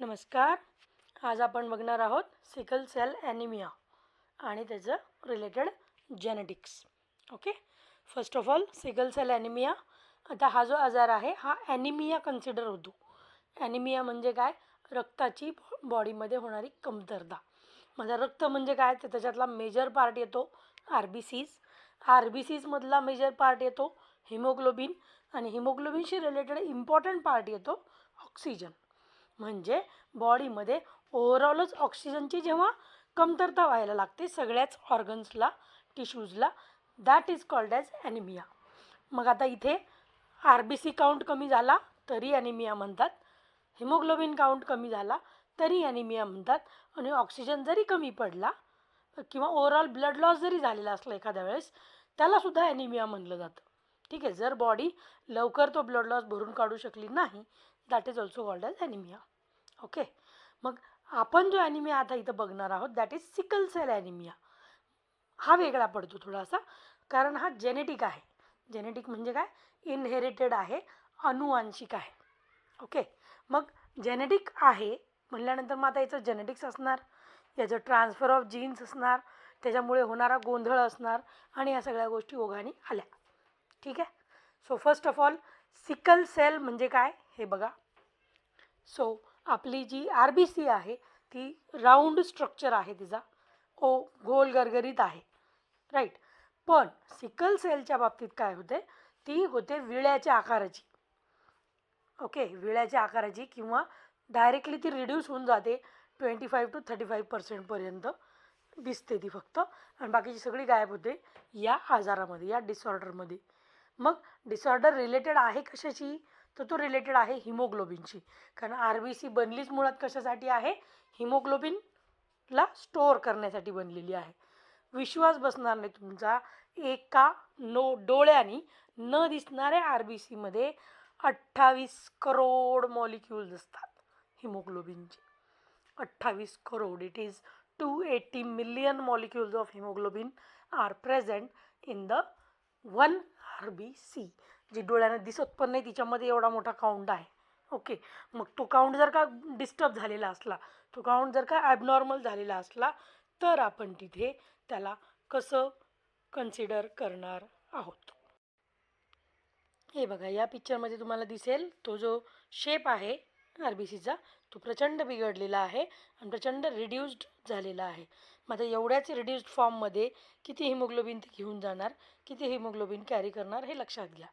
नमस्कार. आज आपण बघणार आहोत सिकल सेल ॲनिमिया आणि त्याचं related genetics. Okay, first of all sickle cell anaemia. आता हा जो आजार आहे हा ॲनिमिया कन्सिडर होतो. ॲनिमिया म्हणजे काय? रक्ताची बॉडीमध्ये होणारी कमतरता. माझा रक्त म्हणजे काय? तर त्याच्यातला मेजर पार्ट येतो आर बी सीजमधला मेजर पार्ट येतो हिमोग्लोबिन, आणि हिमोग्लोबिनशी रिलेटेड इम्पॉर्टंट पार्ट येतो ऑक्सिजन. म्हणजे बॉडीमध्ये ओव्हरऑलच ऑक्सिजनची जेव्हा कमतरता व्हायला लागते सगळ्याच ऑर्गन्सला, टिश्यूजला, that is called as anaemia. मग आता इथे आर-बी-सी काउंट कमी झाला तरी ॲनिमिया म्हणतात, हिमोग्लोबिन काउंट कमी झाला तरी ॲनिमिया म्हणतात, आणि ऑक्सिजन जरी कमी पडला किंवा ओव्हरऑल ब्लड लॉस जरी झालेला असला एखाद्या वेळेस त्यालासुद्धा ॲनिमिया म्हणलं जातं. ठीक आहे, जर बॉडी लवकर तो ब्लड लॉस भरून काढू शकली नाही that is also called as anaemia. Okay, मग आपण जो ॲनिमिया आता इथं बघणार आहोत that is sickle cell anaemia. हा वेगळा पडतो थोडासा, कारण हा जेनेटिक आहे. जेनेटिक म्हणजे काय? इनहेरिटेड आहे, अनुवांशिक आहे. ओके, मग जेनेटिक आहे म्हटल्यानंतर मग आता याचं जेनेटिक्स असणार, याचं ट्रान्सफर ऑफ जीन्स असणार, त्याच्यामुळे होणारा गोंधळ असणार, आणि या सगळ्या गोष्टी ओघाने आल्या. ठीक आहे, so first of all sickle cell म्हणजे काय हे बघा. सो आपली जी आर-बी-सी आहे ती राऊंड स्ट्रक्चर आहे, तिचा गोल गरगरीत आहे, राईट. पण सिकल सेलच्या बाबतीत काय होते? ती होते विळ्याच्या आकाराची. ओके, विळ्याच्या आकाराची, किंवा डायरेक्टली ती रिड्यूस होऊन जाते 25 to 35% दिसते ती फक्त, आणि बाकीची सगळी गायब होते या आजारामध्ये, या डिसऑर्डरमध्ये. मग डिसऑर्डर रिलेटेड आहे कशाशी? तर तो रिलेटेड आहे हिमोग्लोबिनशी, कारण आर-बी-सी बनलीच मुळात कशासाठी आहे? हिमोग्लोबिनला स्टोअर करण्यासाठी बनलेली आहे. विश्वास बसणार नाही तुमचा, एका डोळ्यांनी न दिसणाऱ्या आर-बी-सीमध्ये 28 करोड मॉलिक्युल्स असतात हिमोग्लोबिनचे. 28 crore, it is 280 million molecules of hemoglobin are present in the one आर-बी-सी. जी डोळ्यानं दिसत पण नाही तिच्यामध्ये एवढा मोठा काउंट आहे. ओके, मग तो काउंट जर का डिस्टर्ब झालेला असला, तो काउंट जर का ॲबनॉर्मल झालेला असला, तर आपण तिथे त्याला कसं कन्सिडर करणार आहोत? हे बघा, या पिक्चरमध्ये तुम्हाला दिसेल तो जो शेप आहे आर-बी-सीचा तो प्रचंड बिघडलेला आहे आणि प्रचंड रिड्यूस्ड झालेला आहे. मग आता एवढ्याच रिड्यूस्ड फॉर्ममध्ये किती हिमोग्लोबिन ते घेऊन जाणार, किती हिमोग्लोबिन कॅरी करणार हे लक्षात घ्या.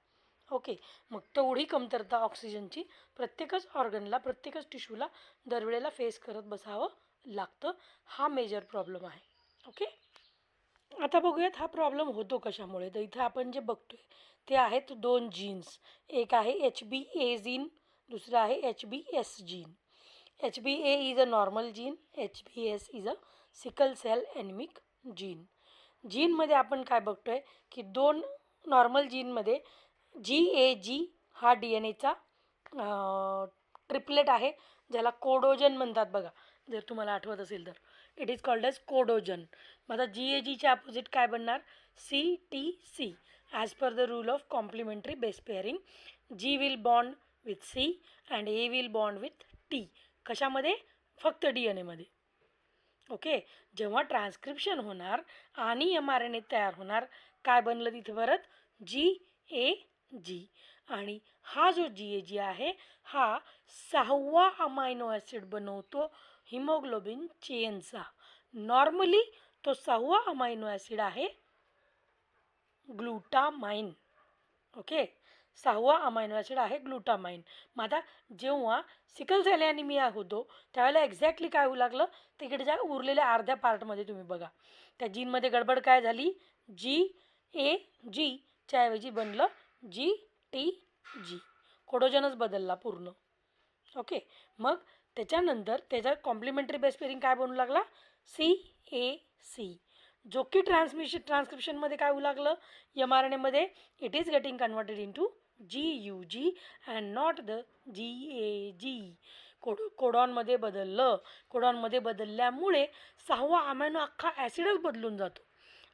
ओके, मग तेवढी कमतरता ऑक्सिजनची प्रत्येकच ऑर्गनला, प्रत्येकच टिश्यूला दरवेळेला फेस करत बसावं लागतं. हा मेजर प्रॉब्लेम आहे. ओके, आता बघूयात हा प्रॉब्लेम होतो कशामुळे. तर इथं आपण जे बघतोय ते आहेत दोन जीन्स. एक आहे HbA जीन, दुसरं आहे HbS gene. HbA is a normal gene, HbS is a sickle cell anaemic gene. जीनमध्ये आपण काय बघतोय की दोन नॉर्मल जीनमध्ये GAG हा DNA चा ट्रिपलेट आहे, ज्याला कोडोजन म्हणतात बघा, जर तुम्हाला आठवत असेल तर. It is called as codogen. मग आता GAGच्या अपोजिट काय बनणार? CTC. As per the rule of complementary base pairing, G will bond with C and A will bond with T. कशामध्ये? फक्त DNA मध्ये. ओके, जेव्हा ट्रान्स्क्रिप्शन होणार आणि mRNA तयार होणार, काय बनलं तिथे परत? GAG. आणि हा जो GAG आहे हा 6वा अमायनो ॲसिड बनवतो हिमोग्लोबिन चेनचा. नॉर्मली तो 6वा अमायनो ॲसिड आहे ग्लुटामाइन. ओके, 6वा अमायनो ॲसिड आहे ग्लुटामाइन. मग आता जेव्हा सिकल सेल ॲनिमिया होतो त्यावेळेला एक्झॅक्टली काय होऊ लागलं? तिकडच्या उरलेल्या अर्ध्या पार्टमध्ये तुम्ही बघा, त्या जीनमध्ये गडबड काय झाली? GAGच्या ऐवजी बनलं GTG. कोडोजनच बदलला पूर्ण. ओके, मग त्याच्यानंतर त्याचा कॉम्प्लिमेंटरी बेस पेअरिंग काय बनू लागला? CAC. जो की ट्रान्स्क्रिप्शनमध्ये काय होऊ लागलं? mRNAमध्ये it is getting converted into GUG and not the GAG. कोडॉनमध्ये बदललं. कोडॉनमध्ये बदलल्यामुळे 6वा अमायनो अख्खा ॲसिडच बदलून जातो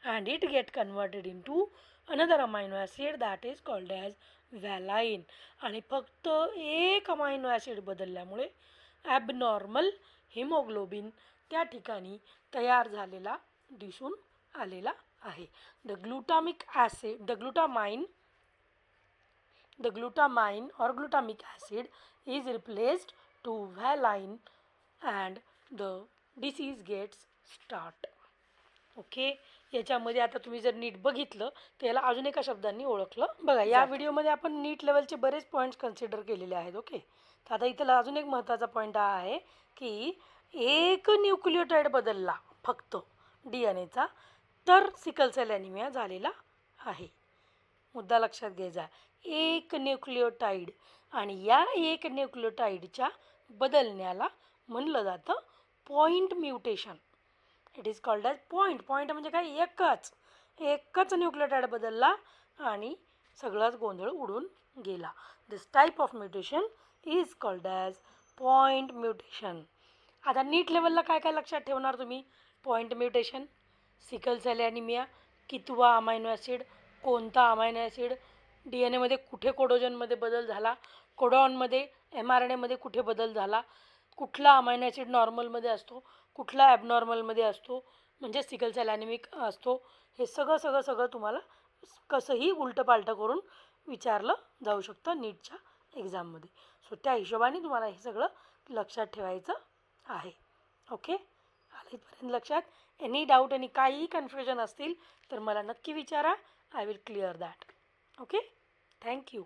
and it get converted into another amino acid that is called as valine. आणि फक्त एक अमायनो ॲसिड बदलल्यामुळे ॲबनॉर्मल हिमोग्लोबिन त्या ठिकाणी तयार झालेला दिसून आलेला आहे. The glutamine or glutamic acid is replaced to valine and the disease gets start. Okay, याच्यामध्ये आता तुम्ही जर नीट बघितलं तर याला अजून एका शब्दांनी ओळखलं बघा. या व्हिडिओमध्ये आपण नीट लेवलचे बरेच पॉईंट्स कन्सिडर केलेले आहेत. ओके, तर आता इथला अजून एक महत्त्वाचा पॉईंट हा आहे की एक न्यूक्लियोटाईड बदलला फक्त DNA चा तर सिकल सेल ॲनिमिया झालेला आहे. मुद्दा लक्षात घ्यायचा. एक न्यूक्लियोटाईड आणि या एक न्यूक्लियोटाईडच्या बदलण्याला म्हणलं जातं point mutation. It is called as point. Point म्हणजे काय, एकच न्यूक्लियोटाईड बदलला आणि सगळाच गोंधळ उडून गेला. This type of mutation is called as point mutation. आता नीट लेवलला काय काय लक्षात ठेवणार तुम्ही? Point mutation, sickle cell anaemia, कितवा अमायनो ॲसिड, कोणता अमायनो ॲसिड, DNA मध्ये कुठे कोडोजनमध्ये बदल झाला, कोडॉनमध्ये mRNAमध्ये कुठे बदल झाला, कुठला अमायनो ॲसिड नॉर्मलमध्ये असतो, कुठला ॲबनॉर्मलमध्ये असतो, म्हणजे सिकल सेल ॲनिमिक असतो. हे सगळं तुम्हाला कसंही उलटंपालटं करून विचारलं जाऊ शकतं नीटच्या एक्झाममध्ये. सो त्या हिशोबाने तुम्हाला हे सगळं लक्षात ठेवायचं आहे. ओके, आलं इथपर्यंत लक्षात? एनी डाऊट आणि काहीही कन्फ्युजन असतील तर मला नक्की विचारा. I will clear that. Okay, thank you.